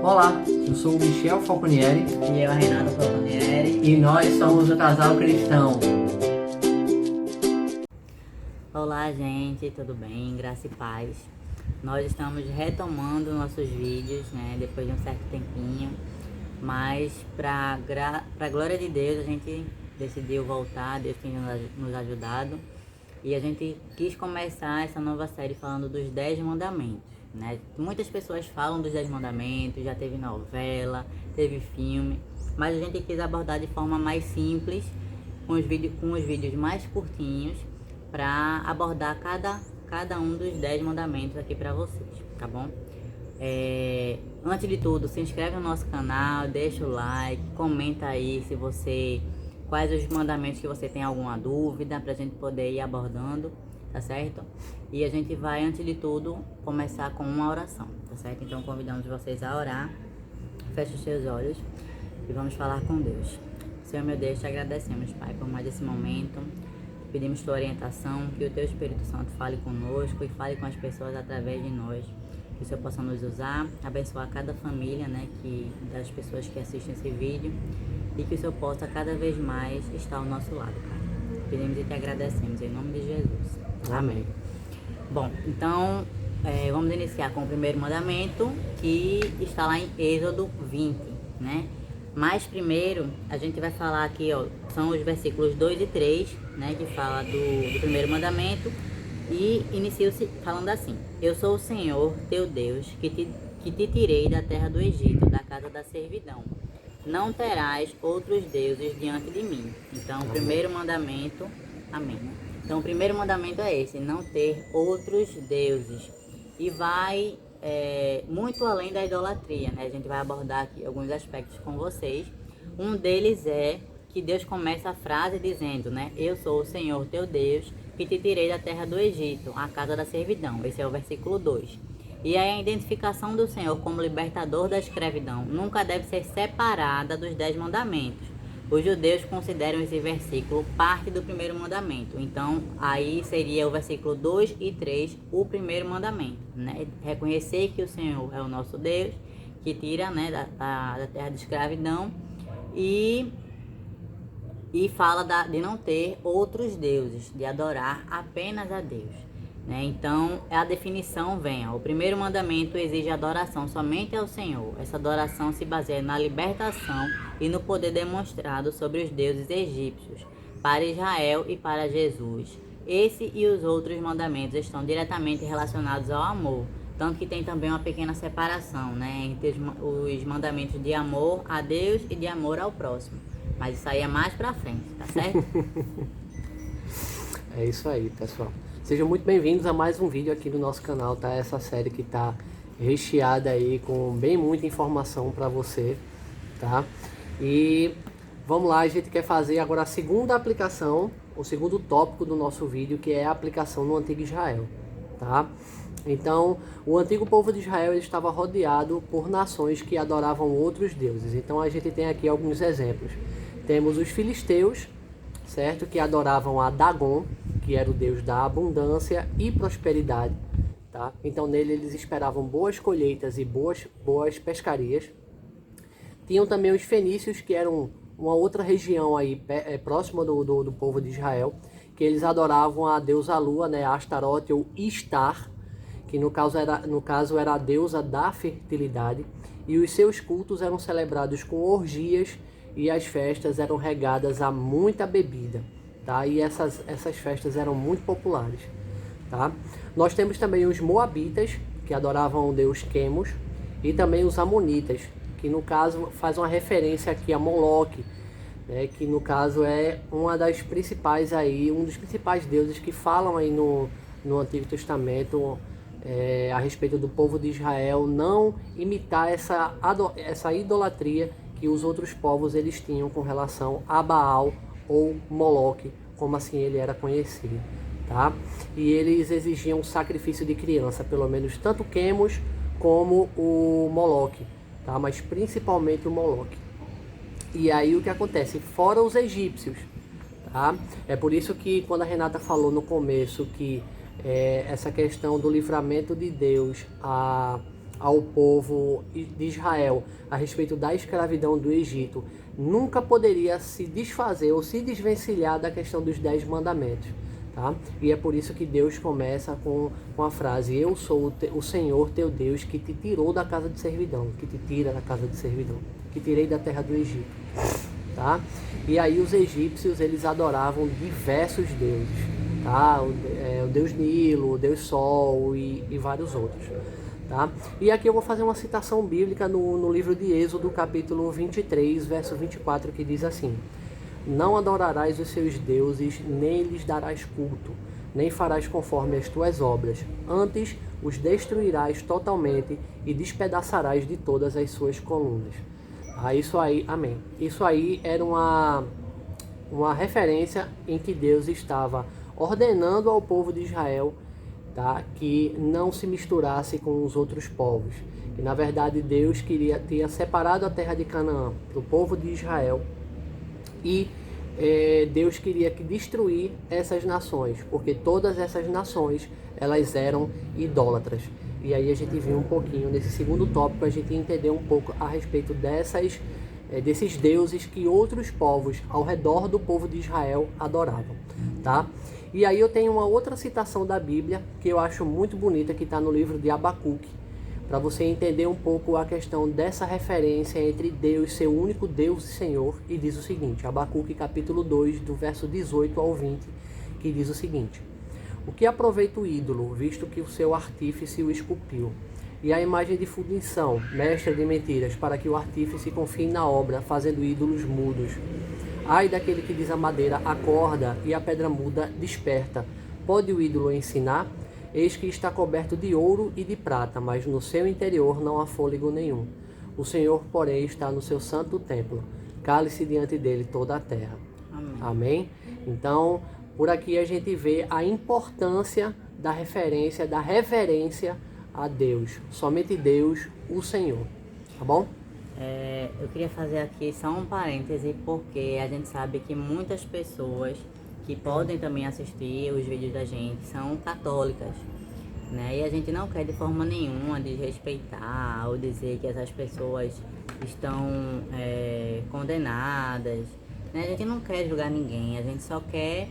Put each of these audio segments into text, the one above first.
Olá, eu sou o Michel Falconieri E eu, Renato Falconieri. e nós somos o Casal Cristão. Olá, gente, tudo bem? Graça e paz. Nós estamos retomando nossos vídeos, né, depois de um certo tempinho, mas pra glória de Deus, a gente decidiu voltar, Deus tem nos ajudado, e a gente quis começar essa nova série falando dos 10 mandamentos, né? Muitas pessoas falam dos 10 mandamentos, já teve novela, teve filme, mas a gente quis abordar de forma mais simples, com os vídeos mais curtinhos, para abordar cada um dos 10 mandamentos aqui para vocês, tá bom? Antes de tudo, se inscreve no nosso canal, deixa o like, comenta aí quais os mandamentos que você tem alguma dúvida, pra gente poder ir abordando, tá certo? E a gente vai, antes de tudo, começar com uma oração, tá certo? Então convidamos vocês a orar, feche os seus olhos e vamos falar com Deus. Senhor meu Deus, te agradecemos, Pai, por mais esse momento. Pedimos tua orientação, que o teu Espírito Santo fale conosco e fale com as pessoas através de nós. Que o Senhor possa nos usar, abençoar cada família, né, das pessoas que assistem esse vídeo, e que o Senhor possa cada vez mais estar ao nosso lado, Pai. Pedimos e te agradecemos, em nome de Jesus. Amém. Bom, então vamos iniciar com o primeiro mandamento, que está lá em Êxodo 20, né? Mas primeiro, a gente vai falar aqui, ó, são os versículos 2 e 3, né, que fala do primeiro mandamento, e inicia-se falando assim: Eu sou o Senhor, teu Deus, que te tirei da terra do Egito, da casa da servidão. Não terás outros deuses diante de mim. Então, o primeiro mandamento, amém. Então, o primeiro mandamento é esse, não ter outros deuses. E vai muito além da idolatria, né? A gente vai abordar aqui alguns aspectos com vocês. Um deles é que Deus começa a frase dizendo, né? Eu sou o Senhor teu Deus, que te tirei da terra do Egito, a casa da servidão. Esse é o versículo 2. E a identificação do Senhor como libertador da escravidão nunca deve ser separada dos 10 mandamentos. Os judeus consideram esse versículo parte do primeiro mandamento. Então, aí seria o versículo 2 e 3, o primeiro mandamento, né? Reconhecer que o Senhor é o nosso Deus, que tira, né, da terra de escravidão, e fala de não ter outros deuses, de adorar apenas a Deus, né? Então, a definição vem, ó, o primeiro mandamento exige adoração somente ao Senhor. Essa adoração se baseia na libertação e no poder demonstrado sobre os deuses egípcios, para Israel e para Jesus. Esse e os outros mandamentos estão diretamente relacionados ao amor, tanto que tem também uma pequena separação, né, entre os mandamentos de amor a Deus e de amor ao próximo. Mas isso aí é mais pra frente, tá certo? É isso aí, pessoal. Sejam muito bem-vindos a mais um vídeo aqui no nosso canal, tá? Essa série que tá recheada aí com bem muita informação para você, tá? E vamos lá, a gente quer fazer agora a segunda aplicação, o segundo tópico do nosso vídeo, que é a aplicação no Antigo Israel, tá? Então, o antigo povo de Israel ele estava rodeado por nações que adoravam outros deuses. Então, a gente tem aqui alguns exemplos. Temos os filisteus, certo? Que adoravam a Dagon, que era o deus da abundância e prosperidade, tá? Então, nele eles esperavam boas colheitas e boas pescarias. Tinham também os fenícios, que eram uma outra região aí próxima do povo de Israel, que eles adoravam a deusa lua, né, Astarote ou Istar, que no caso era a deusa da fertilidade, e os seus cultos eram celebrados com orgias e as festas eram regadas a muita bebida, tá? E essas festas eram muito populares, tá? Nós temos também os moabitas, que adoravam o deus Quemos, e também os amonitas, que no caso faz uma referência aqui a Moloque, né? Que no caso é um dos principais deuses que falam aí no Antigo Testamento, a respeito do povo de Israel não imitar essa idolatria que os outros povos eles tinham com relação a Baal ou Moloque, como assim ele era conhecido, tá? E eles exigiam sacrifício de criança, pelo menos tanto Quemos como o Moloque, tá? Mas principalmente o Moloque. E aí o que acontece? Fora os egípcios, tá? É por isso que quando a Renata falou no começo que essa questão do livramento de Deus ao povo de Israel a respeito da escravidão do Egito, nunca poderia se desfazer ou se desvencilhar da questão dos 10 mandamentos. Tá? E é por isso que Deus começa com a frase: eu sou o Senhor teu Deus que te tirou da casa de servidão, que te tira da casa de servidão, que tirei da terra do Egito. Tá? E aí os egípcios, eles adoravam diversos deuses, tá? O Deus Nilo, o Deus Sol e vários outros. Tá? E aqui eu vou fazer uma citação bíblica no livro de Êxodo, capítulo 23, verso 24, que diz assim: não adorarás os seus deuses, nem lhes darás culto, nem farás conforme as tuas obras. Antes os destruirás totalmente e despedaçarás de todas as suas colunas. Isso aí, amém. Isso aí era uma referência em que Deus estava ordenando ao povo de Israel, tá, que não se misturasse com os outros povos. E na verdade Deus tinha separado a terra de Canaã para o povo de Israel. E Deus queria destruir essas nações, porque todas essas nações, elas eram idólatras. E aí a gente viu um pouquinho, nesse segundo tópico, a gente entendeu um pouco a respeito desses deuses que outros povos ao redor do povo de Israel adoravam. Tá? E aí eu tenho uma outra citação da Bíblia, que eu acho muito bonita, que está no livro de Abacuque, para você entender um pouco a questão dessa referência entre Deus ser o único Deus e Senhor, e diz o seguinte, Abacuque capítulo 2, do verso 18 ao 20, que diz o seguinte: o que aproveita o ídolo, visto que o seu artífice o esculpiu, e a imagem de fundição, mestra de mentiras, para que o artífice confie na obra, fazendo ídolos mudos. Ai daquele que diz a madeira, acorda, e a pedra muda, desperta. Pode o ídolo ensinar? Eis que está coberto de ouro e de prata, mas no seu interior não há fôlego nenhum. O Senhor, porém, está no seu santo templo. Cale-se diante dele toda a terra. Amém. Amém? Então, por aqui a gente vê a importância da reverência a Deus. Somente Deus, o Senhor. Tá bom? Eu queria fazer aqui só um parêntese, porque a gente sabe que muitas pessoas que podem também assistir os vídeos da gente são católicas, né? E a gente não quer de forma nenhuma desrespeitar ou dizer que essas pessoas estão condenadas, né? A gente não quer julgar ninguém, a gente só quer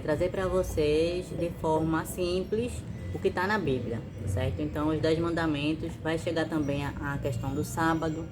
trazer para vocês de forma simples o que está na Bíblia, certo? Então os 10 mandamentos, vai chegar também a questão do sábado,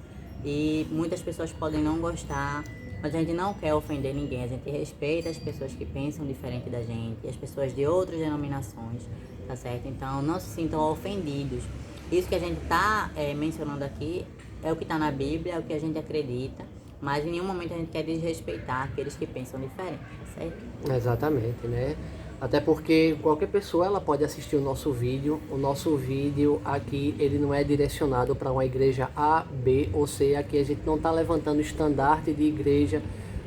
e muitas pessoas podem não gostar, mas a gente não quer ofender ninguém, a gente respeita as pessoas que pensam diferente da gente, as pessoas de outras denominações, tá certo? Então não se sintam ofendidos. Isso que a gente está mencionando aqui é o que está na Bíblia, é o que a gente acredita, mas em nenhum momento a gente quer desrespeitar aqueles que pensam diferente, tá certo? Exatamente, né? Até porque qualquer pessoa ela pode assistir o nosso vídeo. O nosso vídeo aqui, ele não é direcionado para uma igreja A, B ou C. Aqui a gente não está levantando estandarte de igreja,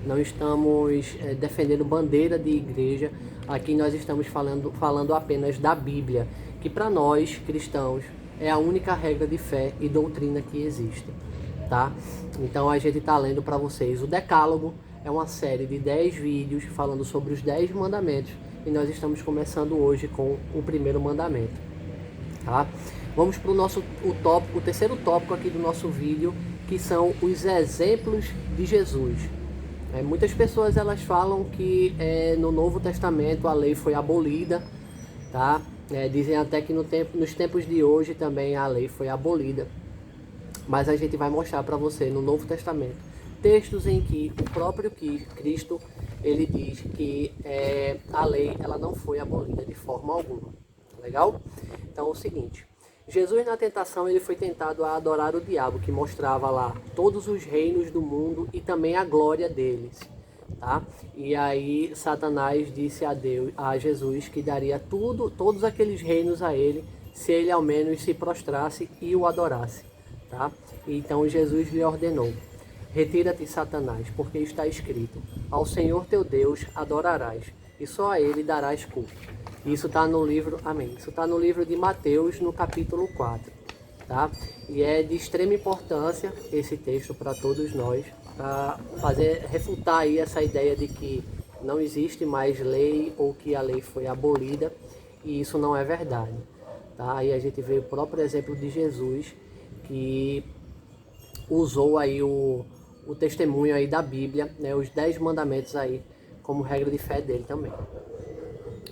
não estamos defendendo bandeira de igreja. Aqui nós estamos falando apenas da Bíblia, que para nós cristãos é a única regra de fé e doutrina que existe, tá? Então a gente está lendo para vocês o Decálogo. É uma série de 10 vídeos falando sobre os 10 mandamentos. E nós estamos começando hoje com o primeiro mandamento, tá? Vamos para o terceiro tópico aqui do nosso vídeo, que são os exemplos de Jesus. Muitas pessoas elas falam que no Novo Testamento a lei foi abolida, tá? Dizem até que nos tempos de hoje também a lei foi abolida. Mas a gente vai mostrar para você no Novo Testamento textos em que o próprio Cristo ele diz que a lei ela não foi abolida de forma alguma. Legal? Então é o seguinte: Jesus na tentação ele foi tentado a adorar o diabo, que mostrava lá todos os reinos do mundo e também a glória deles, tá? E aí Satanás disse a Jesus que daria todos aqueles reinos a ele, se ele ao menos se prostrasse e o adorasse, tá? Então Jesus lhe ordenou: retira-te, Satanás, porque está escrito: ao Senhor teu Deus adorarás, e só a ele darás culto. Isso está no livro, amém. Isso está no livro de Mateus, no capítulo 4, tá? E é de extrema importância esse texto para todos nós, para refutar aí essa ideia de que não existe mais lei ou que a lei foi abolida, e isso não é verdade, tá? Aí a gente vê o próprio exemplo de Jesus, que usou aí o testemunho aí da Bíblia, né? Os 10 mandamentos aí como regra de fé dele também.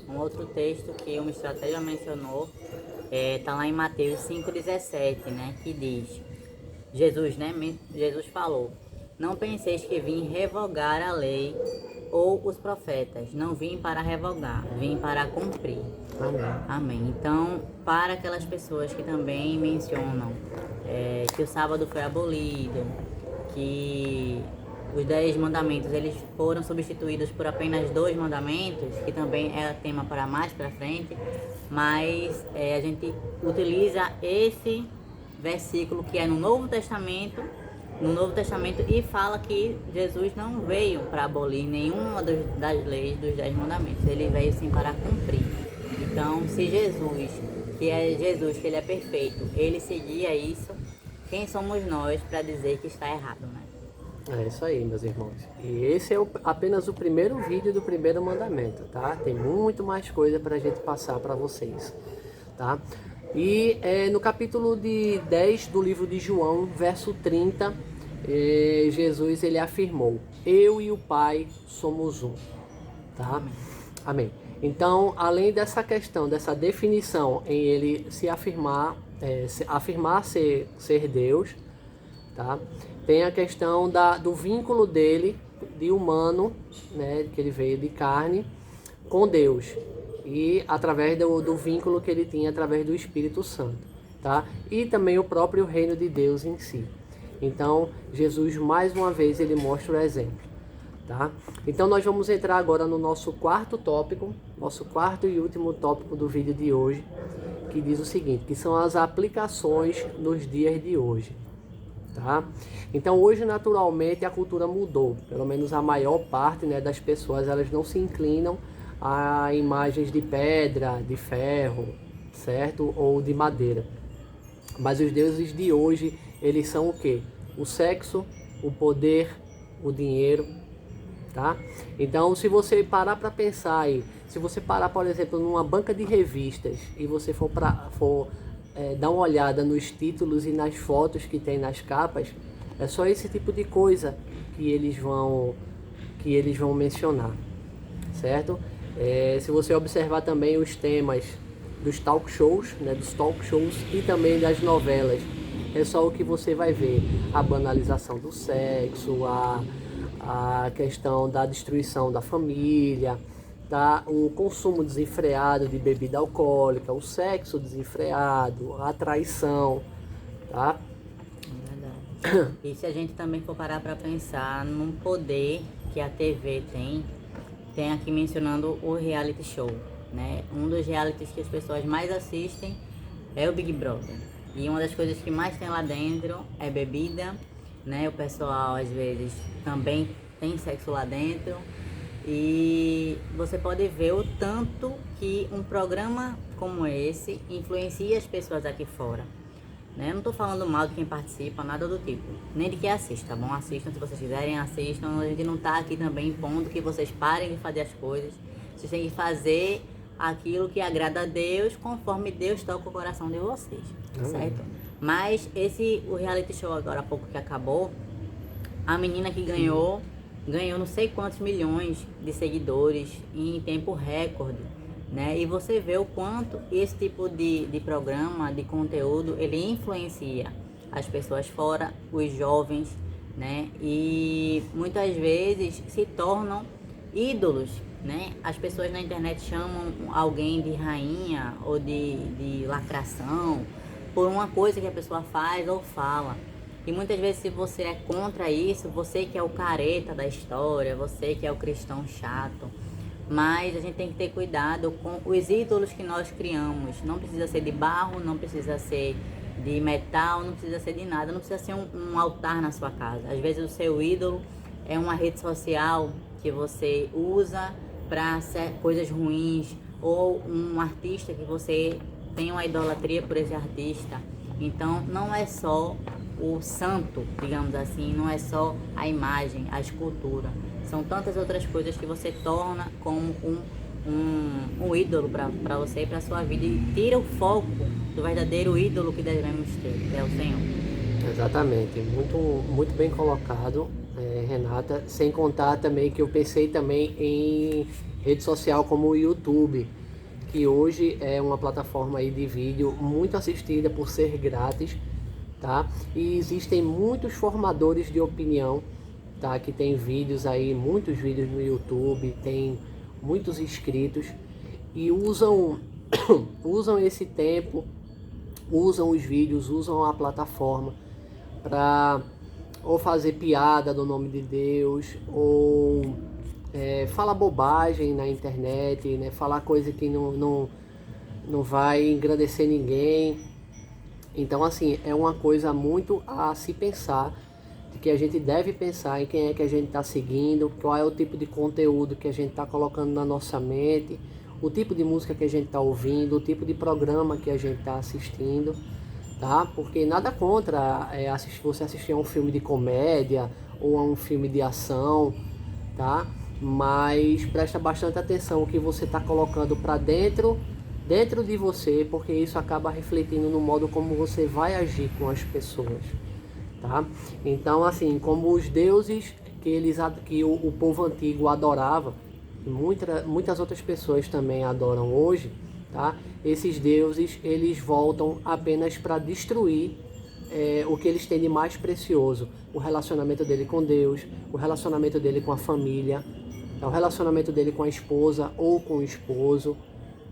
Um outro texto que o missionário já mencionou está lá em Mateus 5,17, né? Que diz, Jesus, né? Jesus falou, não penseis que vim revogar a lei ou os profetas, não vim para revogar, vim para cumprir. Amém. Amém. Então, para aquelas pessoas que também mencionam que o sábado foi abolido, que os 10 mandamentos eles foram substituídos por apenas 2 mandamentos, que também é tema para mais para frente, mas a gente utiliza esse versículo que é no Novo Testamento, e fala que Jesus não veio para abolir nenhuma das leis dos 10 mandamentos, ele veio sim para cumprir. Então, se Jesus, que ele é perfeito, ele seguia isso, quem somos nós para dizer que está errado, né? É isso aí, meus irmãos. E esse é apenas o primeiro vídeo do primeiro mandamento, tá? Tem muito mais coisa para a gente passar para vocês, tá? E no capítulo 10 do livro de João, verso 30, Jesus ele afirmou, eu e o Pai somos um, tá? Amém. Então, além dessa questão, dessa definição em ele se afirmar, afirmar ser Deus, tá? Tem a questão do vínculo dele, de humano, né, que ele veio de carne, com Deus. E através do vínculo que ele tinha através do Espírito Santo. Tá? E também o próprio reino de Deus em si. Então, Jesus, mais uma vez, ele mostra o exemplo. Tá? Então, nós vamos entrar agora no nosso quarto tópico, nosso quarto e último tópico do vídeo de hoje, que diz o seguinte, que são as aplicações nos dias de hoje. Tá? Então hoje naturalmente a cultura mudou, pelo menos a maior parte, né, das pessoas elas não se inclinam a imagens de pedra, de ferro, certo? Ou de madeira. Mas os deuses de hoje, eles são o quê? O sexo, o poder, o dinheiro, tá? Então se você parar para pensar aí, se você parar, por exemplo, numa banca de revistas e você for dar uma olhada nos títulos e nas fotos que tem nas capas, é só esse tipo de coisa que eles vão mencionar, certo? Se você observar também os temas dos talk shows, né, e também das novelas, é só o que você vai ver, a banalização do sexo, a questão da destruição da família, tá? O consumo desenfreado de bebida alcoólica, o sexo desenfreado, a traição, tá? É verdade. E se a gente também for parar para pensar no poder que a TV tem aqui mencionando o reality show, né? Um dos realities que as pessoas mais assistem é o Big Brother. E uma das coisas que mais tem lá dentro é bebida, né? O pessoal às vezes também tem sexo lá dentro. E você pode ver o tanto que um programa como esse influencia as pessoas aqui fora, né? Eu não estou falando mal de quem participa, nada do tipo, nem de quem assiste, tá bom? Assistam, se vocês quiserem, assistam. A gente não está aqui também impondo que vocês parem de fazer as coisas. Vocês têm que fazer aquilo que agrada a Deus, conforme Deus toca o coração de vocês, certo? Mas o reality show agora há pouco que acabou, a menina que ganhou não sei quantos milhões de seguidores em tempo recorde, né? E você vê o quanto esse tipo de programa, de conteúdo, ele influencia as pessoas fora, os jovens, né? E muitas vezes se tornam ídolos, né? As pessoas na internet chamam alguém de rainha ou de lacração por uma coisa que a pessoa faz ou fala. E muitas vezes, se você é contra isso, você que é o careta da história, você que é o cristão chato. Mas a gente tem que ter cuidado com os ídolos que nós criamos. Não precisa ser de barro, não precisa ser de metal, não precisa ser de nada. Não precisa ser um altar na sua casa. Às vezes o seu ídolo é uma rede social que você usa para coisas ruins. Ou um artista que você tem uma idolatria por esse artista. Então não é só o santo, digamos assim, não é só a imagem, a escultura. São tantas outras coisas que você torna como um ídolo para você e para sua vida e tira o foco do verdadeiro ídolo que devemos ter, que é o Senhor. Exatamente, muito, muito bem colocado, Renata. Sem contar também que eu pensei também em rede social como o YouTube, que hoje é uma plataforma aí de vídeo muito assistida por ser grátis, tá? E existem muitos formadores de opinião, tá? Que tem vídeos aí, muitos vídeos no YouTube, tem muitos inscritos e usam usam esse tempo, usam os vídeos, usam a plataforma para ou fazer piada do nome de Deus, ou falar bobagem na internet, né? Falar coisa que não vai engrandecer ninguém. Então, assim, é uma coisa muito a se pensar, de que a gente deve pensar em quem é que a gente está seguindo, qual é o tipo de conteúdo que a gente está colocando na nossa mente, o tipo de música que a gente está ouvindo, o tipo de programa que a gente está assistindo, tá? Porque nada contra você assistir a um filme de comédia ou a um filme de ação, tá? Mas presta bastante atenção o que você está colocando para dentro de você, porque isso acaba refletindo no modo como você vai agir com as pessoas, tá? Então, assim, como os deuses que o povo antigo adorava, e muitas outras pessoas também adoram hoje, tá? Esses deuses, eles voltam apenas para destruir o que eles têm de mais precioso, o relacionamento dele com Deus, o relacionamento dele com a família, o relacionamento dele com a esposa ou com o esposo,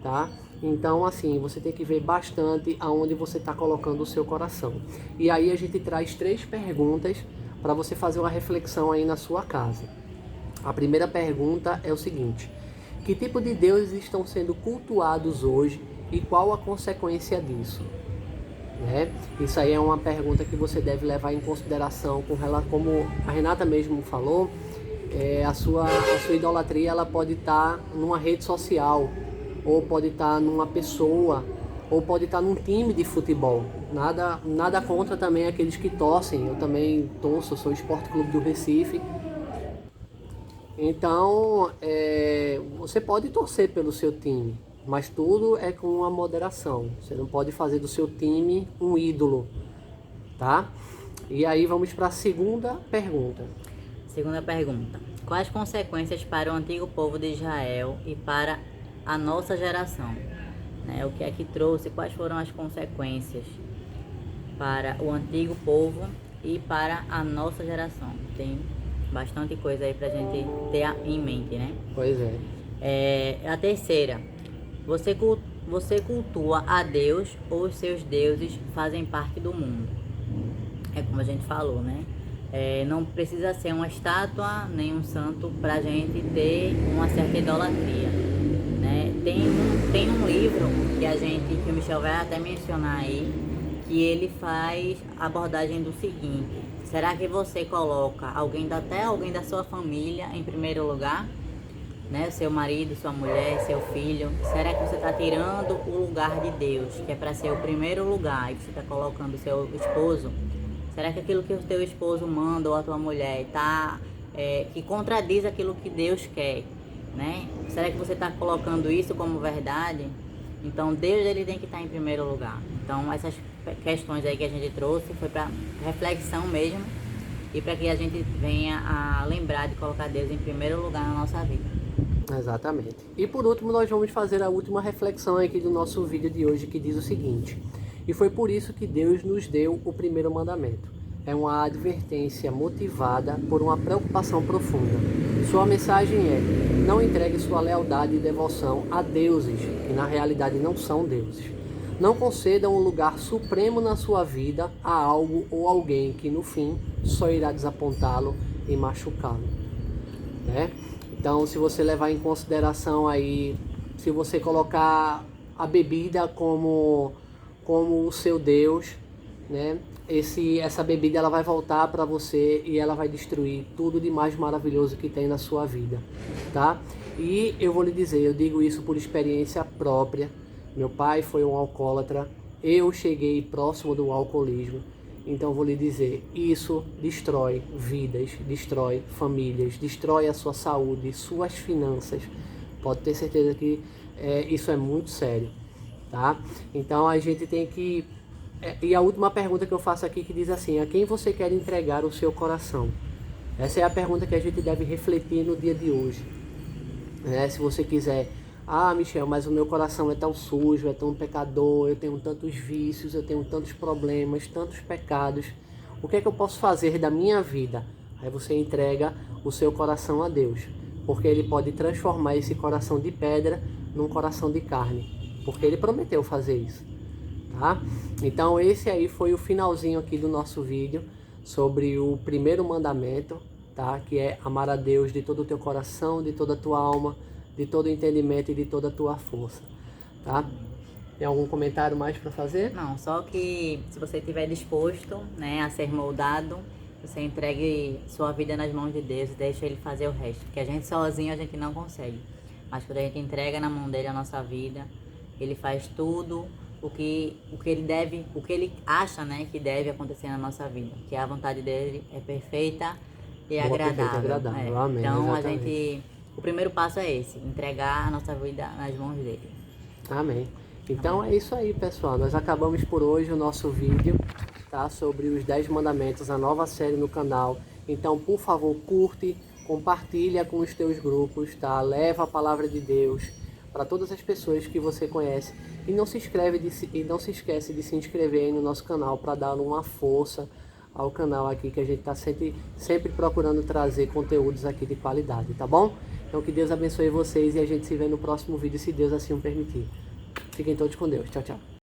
tá? Então, assim, você tem que ver bastante aonde você está colocando o seu coração. E aí a gente traz 3 perguntas para você fazer uma reflexão aí na sua casa. A primeira pergunta é o seguinte: que tipo de deuses estão sendo cultuados hoje e qual a consequência disso? Né? Isso aí é uma pergunta que você deve levar em consideração, como a Renata mesmo falou, a sua idolatria ela pode estar numa rede social, ou pode estar numa pessoa, ou pode estar num time de futebol. Nada contra também aqueles que torcem. Eu também torço, sou Esporte Clube do Recife. Então, você pode torcer pelo seu time, mas tudo é com uma moderação. Você não pode fazer do seu time um ídolo, tá? E aí vamos para a segunda pergunta. Segunda pergunta: quais consequências para o antigo povo de Israel e para a nossa geração? Né? O que é que trouxe? Quais foram as consequências para o antigo povo e para a nossa geração? Tem bastante coisa aí pra gente ter em mente, né? Pois é. A terceira: você cultua a Deus ou os seus deuses fazem parte do mundo? É como a gente falou, né? Não precisa ser uma estátua nem um santo pra gente ter uma certa idolatria, né? Tem um livro que o Michel vai até mencionar aí, que ele faz a abordagem do seguinte: será que você coloca até alguém da sua família em primeiro lugar? Né? Seu marido, sua mulher, seu filho. Será que você está tirando o lugar de Deus, que é para ser o primeiro lugar, e você está colocando o seu esposo? Será que aquilo que o teu esposo manda ou a tua mulher que contradiz aquilo que Deus quer? Né? Será que você está colocando isso como verdade? Então Deus ele tem que estar em primeiro lugar. Então essas questões aí que a gente trouxe foi para reflexão mesmo e para que a gente venha a lembrar de colocar Deus em primeiro lugar na nossa vida. Exatamente. E por último nós vamos fazer a última reflexão aqui do nosso vídeo de hoje, que diz o seguinte: e foi por isso que Deus nos deu o primeiro mandamento. É uma advertência motivada por uma preocupação profunda. Sua mensagem é: não entregue sua lealdade e devoção a deuses, que na realidade não são deuses. Não conceda um lugar supremo na sua vida a algo ou alguém que no fim só irá desapontá-lo e machucá-lo. Né? Então, se você levar em consideração aí, se você colocar a bebida como o seu Deus, né? Essa bebida ela vai voltar para você e ela vai destruir tudo de mais maravilhoso que tem na sua vida, tá? E eu vou lhe dizer, eu digo isso por experiência própria. Meu pai foi um alcoólatra, eu cheguei próximo do alcoolismo, então vou lhe dizer, isso destrói vidas, destrói famílias, destrói a sua saúde, suas finanças, Pode ter certeza que isso é muito sério, tá? Então a gente tem que... E a última pergunta que eu faço aqui que diz assim: a quem você quer entregar o seu coração? Essa é a pergunta que a gente deve refletir no dia de hoje, né? Se você quiser, Michel, mas o meu coração é tão sujo, é tão pecador, eu tenho tantos vícios, eu tenho tantos problemas, tantos pecados, o que é que eu posso fazer da minha vida? Aí você entrega o seu coração a Deus, porque Ele pode transformar esse coração de pedra num coração de carne, porque Ele prometeu fazer isso, tá? Então esse aí foi o finalzinho aqui do nosso vídeo sobre o primeiro mandamento, tá? Que é amar a Deus de todo o teu coração, de toda a tua alma, de todo o entendimento e de toda a tua força, tá? Tem algum comentário mais para fazer? Não, só que se você estiver disposto, né, a ser moldado, você entregue sua vida nas mãos de Deus e deixa Ele fazer o resto. Porque a gente sozinho a gente não consegue. Mas quando a gente entrega na mão dele a nossa vida, Ele faz tudo o que ele acha, né, que deve acontecer na nossa vida. Que a vontade dele é perfeita e agradável. Amém, então exatamente. o primeiro passo é esse, entregar a nossa vida nas mãos dele. Amém. Então é isso aí, pessoal. Nós acabamos por hoje o nosso vídeo, tá? Sobre os 10 mandamentos, a nova série no canal. Então, por favor, curte, compartilha com os teus grupos, tá? Leva a palavra de Deus para todas as pessoas que você conhece. E não se esquece de se inscrever aí no nosso canal para dar uma força ao canal aqui, que a gente está sempre procurando trazer conteúdos aqui de qualidade, tá bom? Então que Deus abençoe vocês e a gente se vê no próximo vídeo, se Deus assim o permitir. Fiquem todos com Deus. Tchau, tchau.